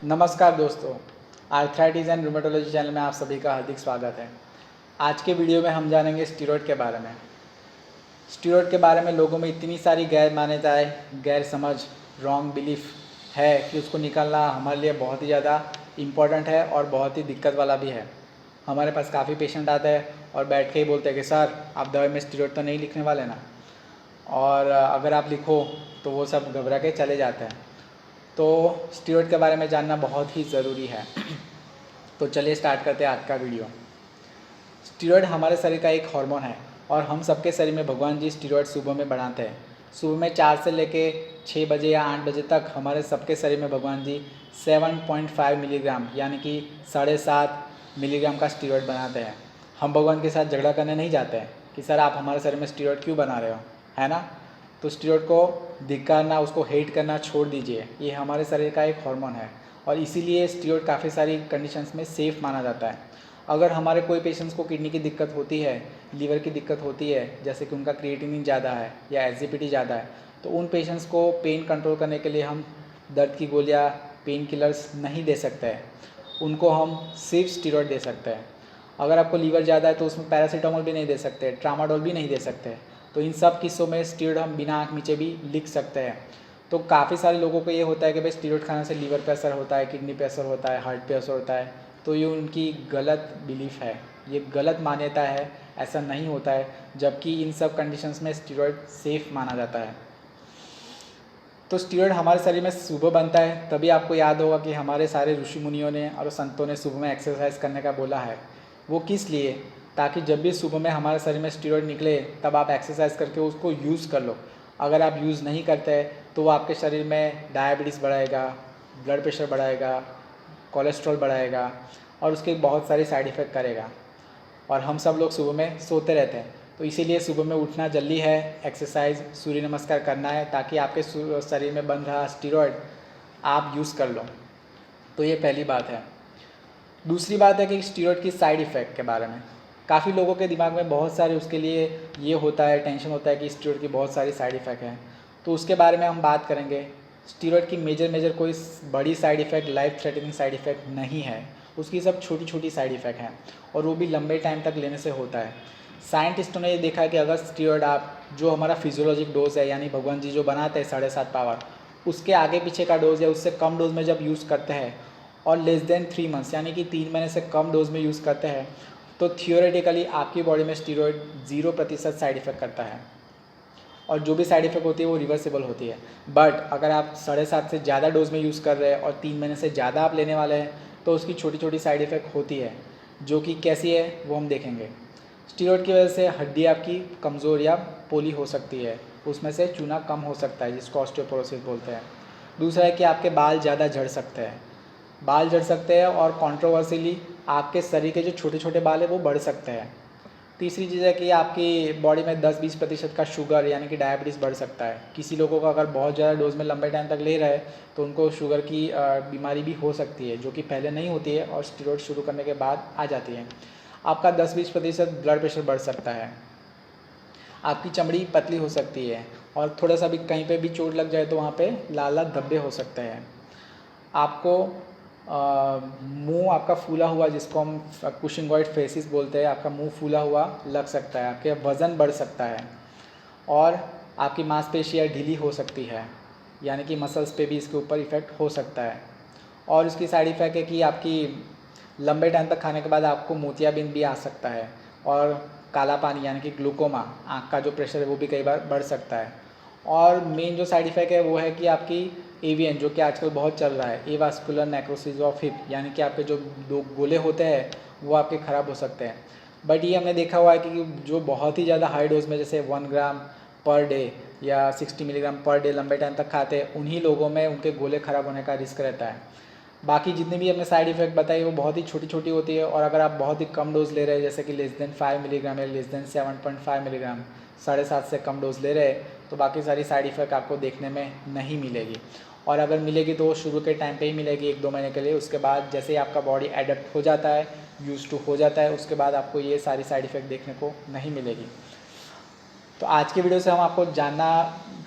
नमस्कार दोस्तों, arthritis and rheumatology channel में आप सभी का हार्दिक स्वागत है। आज के वीडियो में हम जानेंगे स्टीरॉयड के बारे में। स्टीरॉयड के बारे में लोगों में इतनी सारी गैर मान्यताएं, गैर समझ, रॉन्ग बिलीफ है कि उसको निकालना हमारे लिए बहुत ही ज़्यादा इम्पॉर्टेंट है और बहुत ही दिक्कत वाला भी है। हमारे पास काफ़ी पेशेंट आते हैं और बैठ के ही बोलते हैं कि सर आप दवाई में स्टीरॉयड तो नहीं लिखने वाले ना, और अगर आप लिखो तो वो सब घबरा के चले जाते हैं। तो स्टीरॉयड के बारे में जानना बहुत ही ज़रूरी है। तो चलिए स्टार्ट करते हैं आज का वीडियो। स्टीरॉयड हमारे शरीर का एक हार्मोन है और हम सबके शरीर में भगवान जी स्टीरॉयड सुबह में बढ़ाते हैं। सुबह में 4 से लेके 6 बजे या 8 बजे तक हमारे सबके शरीर में भगवान जी 7.5 मिलीग्राम यानी कि 7.5 मिलीग्राम का स्टीरॉयड बनाते हैं। हम भगवान के साथ झगड़ा करने नहीं जाते हैं कि सर आप हमारे शरीर में स्टीरॉयड क्यों बना रहे हो, है ना। तो स्टीरॉयड को धिक्कारना, उसको हेट करना छोड़ दीजिए। ये हमारे शरीर का एक हार्मोन है और इसीलिए स्टीरॉयड काफ़ी सारी कंडीशंस में सेफ़ माना जाता है। अगर हमारे कोई पेशेंट्स को किडनी की दिक्कत होती है, लीवर की दिक्कत होती है, जैसे कि उनका क्रिएटिनिन ज़्यादा है या एसजीपीटी ज़्यादा है, तो उन पेशेंट्स को पेन कंट्रोल करने के लिए हम दर्द की गोलियाँ, पेन किलर्स नहीं दे सकते हैं। उनको हम सिर्फ स्टीरॉयड दे सकते हैं। अगर आपको लीवर ज़्यादा है तो उसमें पैरासीटामोल भी नहीं दे सकते, ट्रामाडोल भी नहीं दे सकते। तो इन सब किस्सों में स्टीरॉयड हम बिना आँख मीचे भी लिख सकते हैं। तो काफ़ी सारे लोगों को ये होता है कि भाई स्टीरॉयड खाने से लीवर पे असर होता है, किडनी पे असर होता है, हार्ट पे असर होता है। तो ये उनकी गलत बिलीफ है, ये गलत मान्यता है। ऐसा नहीं होता है, जबकि इन सब कंडीशंस में स्टीरॉयड सेफ़ माना जाता है। तो स्टीरॉयड हमारे शरीर में सुबह बनता है, तभी आपको याद होगा कि हमारे सारे ऋषि मुनियों ने और संतों ने सुबह में एक्सरसाइज करने का बोला है। वो किस लिए? ताकि जब भी सुबह में हमारे शरीर में स्टीरॉयड निकले तब आप एक्सरसाइज करके उसको यूज़ कर लो। अगर आप यूज़ नहीं करते तो वो आपके शरीर में डायबिटीज़ बढ़ाएगा, ब्लड प्रेशर बढ़ाएगा, कोलेस्ट्रॉल बढ़ाएगा और उसके बहुत सारे साइड इफ़ेक्ट करेगा। और हम सब लोग सुबह में सोते रहते हैं, तो इसीलिए सुबह में उठना जल्दी है, एक्सरसाइज, सूर्य नमस्कार करना है ताकि आपके शरीर में बन रहा स्टीरॉयड आप यूज़ कर लो। तो ये पहली बात है। दूसरी बात है कि स्टीरॉयड की साइड इफ़ेक्ट के बारे में काफ़ी लोगों के दिमाग में बहुत सारे उसके लिए ये होता है, टेंशन होता है कि स्टीरॉयड की बहुत सारी साइड इफ़ेक्ट हैं। तो उसके बारे में हम बात करेंगे। स्टीरॉयड की मेजर कोई बड़ी side effect, life threatening side effect नहीं है। उसकी सब छोटी छोटी साइड इफ़ेक्ट हैं और वो भी लंबे टाइम तक लेने से होता है। साइंटिस्टों ने ये देखा है कि अगर स्टीरॉयड आप जो हमारा फिजियोलॉजिक डोज है, यानी भगवान जी जो बनाते हैं 7.5 पावर, उसके आगे पीछे का डोज या उससे कम डोज में जब यूज़ करते हैं और लेस देन 3 मंथ्स यानी कि 3 महीने से कम डोज में यूज़ करते हैं, तो थियोरेटिकली आपकी बॉडी में स्टीरॉयड 0% साइड इफ़ेक्ट करता है और जो भी साइड इफ़ेक्ट होती है वो रिवर्सिबल होती है। बट अगर आप 7.5 से ज़्यादा डोज में यूज़ कर रहे हैं और 3 महीने से ज़्यादा आप लेने वाले हैं तो उसकी छोटी छोटी साइड इफ़ेक्ट होती है, जो कि कैसी है वो हम देखेंगे। स्टीरॉयड की वजह से हड्डी आपकी कमज़ोर या पोली हो सकती है, उसमें से चूना कम हो सकता है, जिसको ऑस्टियोपोरोसिस बोलते हैं। दूसरा है कि आपके बाल ज़्यादा झड़ सकते हैं, बाल झड़ सकते हैं और कंट्रोवर्सीली आपके शरीर के जो छोटे छोटे बाल हैं वो बढ़ सकते हैं। तीसरी चीज़ है कि आपकी बॉडी में 10-20% का शुगर यानी कि डायबिटीज़ बढ़ सकता है। किसी लोगों का अगर बहुत ज़्यादा डोज में लंबे टाइम तक ले रहे हैं तो उनको शुगर की बीमारी भी हो सकती है, जो कि पहले नहीं होती है और स्टीरॉयड शुरू करने के बाद आ जाती है। आपका 10-20% ब्लड प्रेशर बढ़ सकता है, आपकी चमड़ी पतली हो सकती है और थोड़ा सा भी कहीं पे भी चोट लग जाए तो वहाँ पे लाल लाल धब्बे हो सकते हैं। आपको मुंह आपका फूला हुआ, जिसको हम कुशिंगॉइड फेसिस बोलते हैं, आपका मुंह फूला हुआ लग सकता है, आपके वज़न बढ़ सकता है और आपकी मांसपेशियाँ ढीली हो सकती है, यानी कि मसल्स पे भी इसके ऊपर इफ़ेक्ट हो सकता है। और इसकी साइड इफ़ेक्ट है कि आपकी लंबे टाइम तक खाने के बाद आपको मोतियाबिंद भी आ सकता है और काला पानी यानी कि ग्लूकोमा, आँख का जो प्रेशर है वो भी कई बार बढ़ सकता है। और मेन जो साइड इफ़ेक्ट है वो है कि आपकी एवीएन, जो कि आजकल बहुत चल रहा है, एवास्कुलर नेक्रोसिस ऑफ हिप, यानी कि आपके जो 2 गोले होते हैं वो आपके ख़राब हो सकते हैं। बट ये हमने देखा हुआ है कि जो बहुत ही ज़्यादा हाई डोज में जैसे 1 ग्राम पर डे या 60 मिलीग्राम पर डे लंबे टाइम तक खाते हैं, उन्हीं लोगों में उनके गोले ख़राब होने का रिस्क रहता है। बाकी जितने भी हमने साइड इफ़ेक्ट बताई वो बहुत ही छोटी छोटी होती है और अगर आप बहुत ही कम डोज ले रहे हैं, जैसे कि लेस देन 5 मिलीग्राम या लेस देन 7.5 मिलीग्राम, 7.5 से कम डोज ले रहे हैं, तो बाकी सारी साइड इफ़ेक्ट आपको देखने में नहीं मिलेगी। और अगर मिलेगी तो वो शुरू के टाइम पे ही मिलेगी 1-2 महीने के लिए। उसके बाद जैसे ही आपका बॉडी एडप्ट हो जाता है, यूज टू हो जाता है, उसके बाद आपको ये सारी साइड इफ़ेक्ट देखने को नहीं मिलेगी। तो आज के वीडियो से हम आपको जानना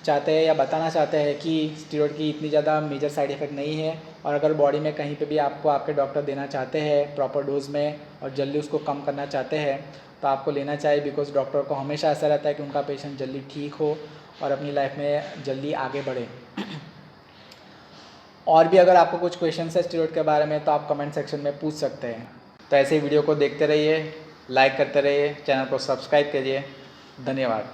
चाहते हैं या बताना चाहते हैं कि स्टीरॉयड की इतनी ज़्यादा मेजर साइड इफ़ेक्ट नहीं है, और अगर बॉडी में कहीं पे भी आपको आपके डॉक्टर देना चाहते हैं प्रॉपर डोज में और जल्दी उसको कम करना चाहते हैं तो आपको लेना चाहिए, बिकॉज डॉक्टर को हमेशा ऐसा रहता है कि उनका पेशेंट जल्दी ठीक हो और अपनी लाइफ में जल्दी आगे बढ़े। और भी अगर आपको कुछ क्वेश्चन है स्टीरॉयड के बारे में तो आप कमेंट सेक्शन में पूछ सकते हैं। तो ऐसे ही वीडियो को देखते रहिए, लाइक करते रहिए, चैनल को सब्सक्राइब करिए। धन्यवाद।